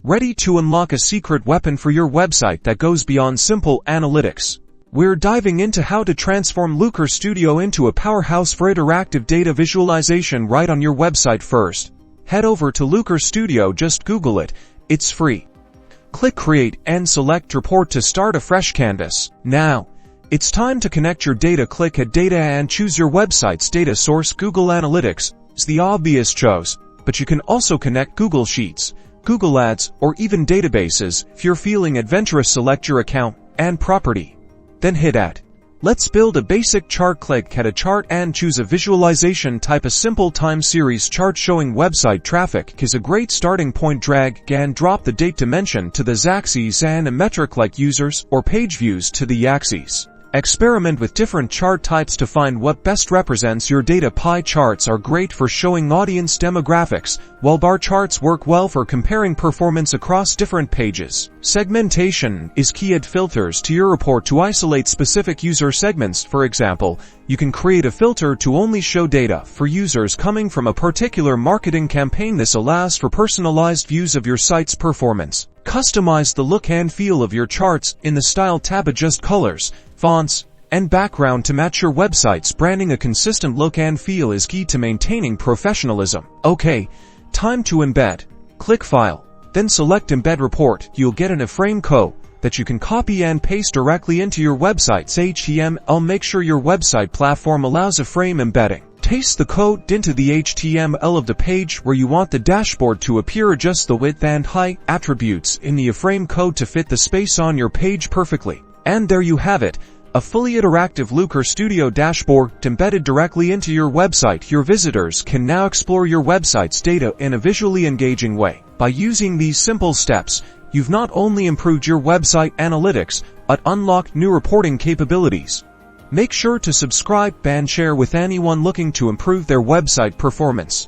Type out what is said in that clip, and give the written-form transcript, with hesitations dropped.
Ready to unlock a secret weapon for your website that goes beyond simple analytics? We're diving into how to transform Looker Studio into a powerhouse for interactive data visualization right on your website. First, head over to Looker Studio, just Google it, it's free. Click Create and select Report to start a fresh canvas. Now, it's time to connect your data. Click Add Data and choose your website's data source. Google Analytics is the obvious choice, but you can also connect Google Sheets, Google Ads, or even databases. If you're feeling adventurous, select your account and property. Then hit Add. Let's build a basic chart. Click Add a Chart and choose a visualization type. A simple time series chart showing website traffic is a great starting point. Drag and drop the date dimension to the z-axis and a metric like users or page views to the y-axis. Experiment with different chart types to find what best represents your data. Pie charts are great for showing audience demographics, while bar charts work well for comparing performance across different pages. Segmentation is key. Add filters to your report to isolate specific user segments. For example, you can create a filter to only show data for users coming from a particular marketing campaign. This allows for personalized views of your site's performance. Customize the look and feel of your charts in the Style tab. Adjust colors, fonts, and background to match your website's branding. A consistent look and feel is key to maintaining professionalism. Okay, time to embed. Click File, then select Embed Report. You'll get an iframe code that you can copy and paste directly into your website's HTML. Make sure your website platform allows iframe embedding. Paste the code into the HTML of the page where you want the dashboard to appear. Adjust the width and height attributes in the iframe code to fit the space on your page perfectly. And there you have it, a fully interactive Looker Studio dashboard embedded directly into your website. Your visitors can now explore your website's data in a visually engaging way. By using these simple steps, you've not only improved your website analytics, but unlocked new reporting capabilities. Make sure to subscribe and share with anyone looking to improve their website performance.